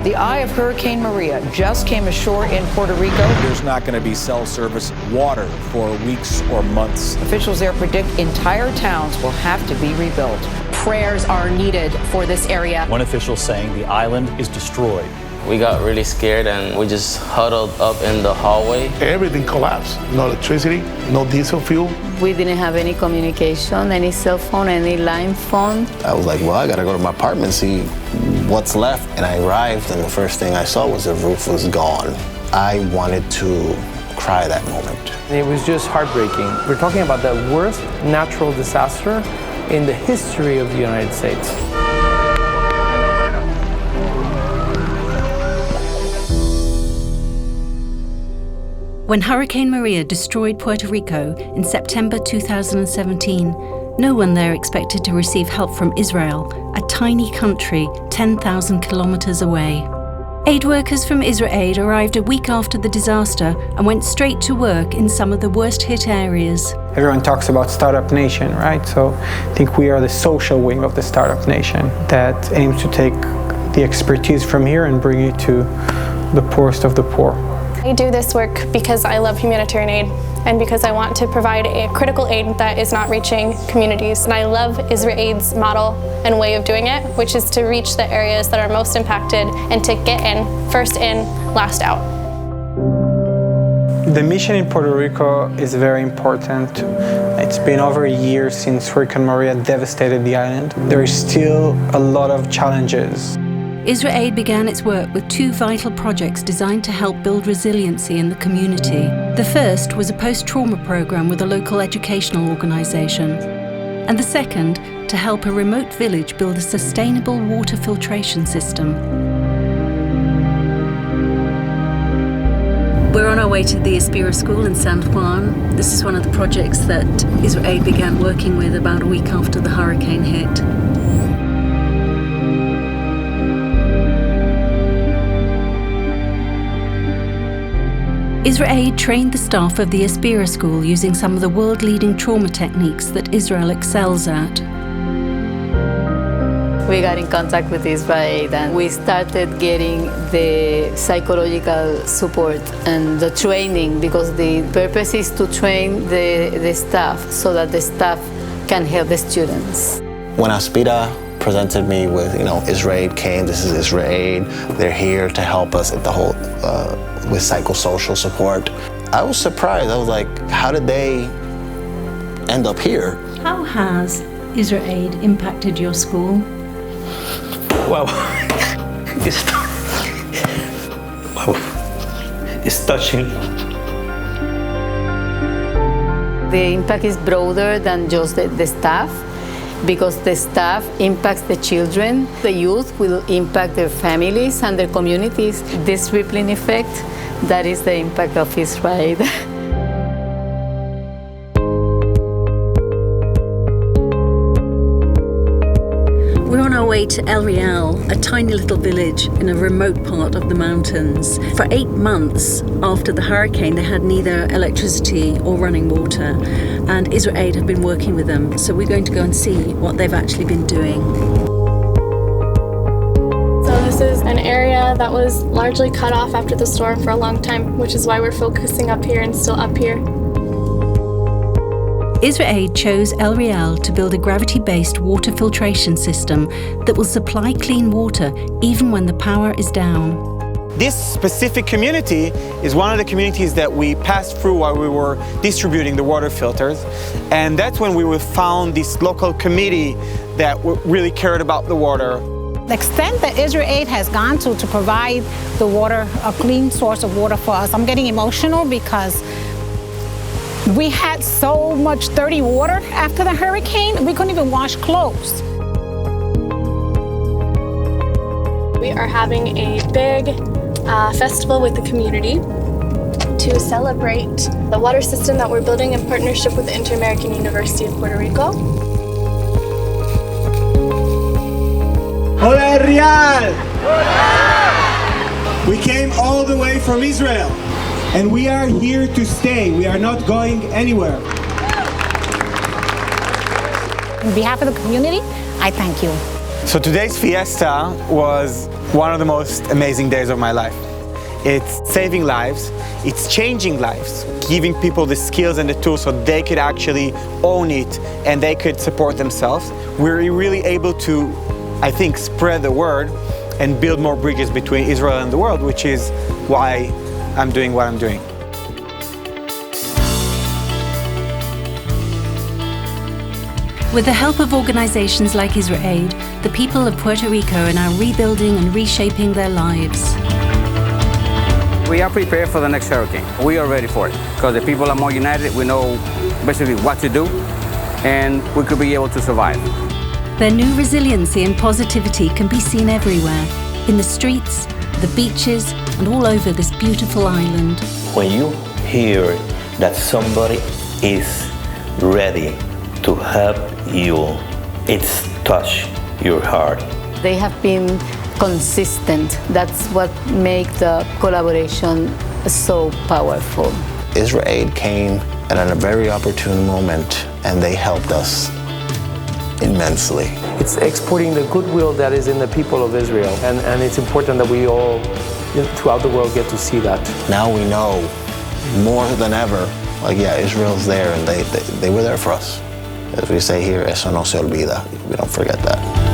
The eye of Hurricane Maria just came ashore in Puerto Rico. There's not going to be cell service water for weeks or months. Officials there predict entire towns will have to be rebuilt. Prayers are needed for this area. One official saying the island is destroyed. We got really scared and we just huddled up in the hallway. Everything collapsed. No electricity, no diesel fuel. We didn't have any communication, any cell phone, any line phone. I was like, well, I gotta go to my apartment and see what's left. And I arrived and the first thing I saw was the roof was gone. I wanted to cry that moment. It was just heartbreaking. We're talking about the worst natural disaster in the history of the United States. When Hurricane Maria destroyed Puerto Rico in September 2017, no one there expected to receive help from Israel, a tiny country 10,000 kilometers away. Aid workers from IsraAID arrived a week after the disaster and went straight to work in some of the worst-hit areas. Everyone talks about Startup Nation, right? So I think we are the social wing of the Startup Nation that aims to take the expertise from here and bring it to the poorest of the poor. I do this work because I love humanitarian aid and because I want to provide a critical aid that is not reaching communities. And I love IsraAID's model and way of doing it, which is to reach the areas that are most impacted and to get in, first in, last out. The mission in Puerto Rico is very important. It's been over a year since Hurricane Maria devastated the island. There is still a lot of challenges. IsraAID began its work with two vital projects designed to help build resiliency in the community. The first was a post-trauma program with a local educational organization, and the second to help a remote village build a sustainable water filtration system. We're on our way to the Aspira School in San Juan. This is one of the projects that IsraAID began working with about a week after the hurricane hit. IsraAID trained the staff of the Aspira School using some of the world-leading trauma techniques that Israel excels at. We got in contact with IsraAID and we started getting the psychological support and the training, because the purpose is to train the staff so that the staff can help the students. When Aspira presented me with, IsraAID came, this is IsraAID, they're here to help us at the whole, with psychosocial support. I was surprised. I was like, how did they end up here? How has IsraAID impacted your school? Well, it's touching. The impact is broader than just the staff, because the staff impacts the children, the youth will impact their families and their communities. This rippling effect, that is the impact of IsraAID. We're on our way to El Real, a tiny little village in a remote part of the mountains. For 8 months after the hurricane, they had neither electricity or running water, and IsraAID have been working with them. So we're going to go and see what they've actually been doing. So this is an area that was largely cut off after the storm for a long time, which is why we're focusing up here and still up here. IsraAID chose El Real to build a gravity-based water filtration system that will supply clean water even when the power is down. This specific community is one of the communities that we passed through while we were distributing the water filters. And that's when we found this local committee that really cared about the water. The extent that IsraAID has gone to provide the water, a clean source of water for us, I'm getting emotional because we had so much dirty water after the hurricane, we couldn't even wash clothes. We are having a big festival with the community to celebrate the water system that we're building in partnership with the Inter-American University of Puerto Rico. Hola, Real! We came all the way from Israel. And we are here to stay. We are not going anywhere. On behalf of the community, I thank you. So today's fiesta was one of the most amazing days of my life. It's saving lives, it's changing lives, giving people the skills and the tools so they could actually own it and they could support themselves. We're really able to, I think, spread the word and build more bridges between Israel and the world, which is why I'm doing what I'm doing. With the help of organizations like IsraAID, the people of Puerto Rico are now rebuilding and reshaping their lives. We are prepared for the next hurricane. We are ready for it because the people are more united. We know basically what to do and we could be able to survive. Their new resiliency and positivity can be seen everywhere, in the streets, the beaches, and all over this beautiful island. When you hear that somebody is ready to help you, it's touched your heart. They have been consistent. That's what makes the collaboration so powerful. IsraAID came at a very opportune moment and they helped us immensely. It's exporting the goodwill that is in the people of Israel, and it's important that we all throughout the world get to see that. Now we know more than ever, like, yeah, Israel's there and they were there for us. As we say here, eso no se olvida. We don't forget that.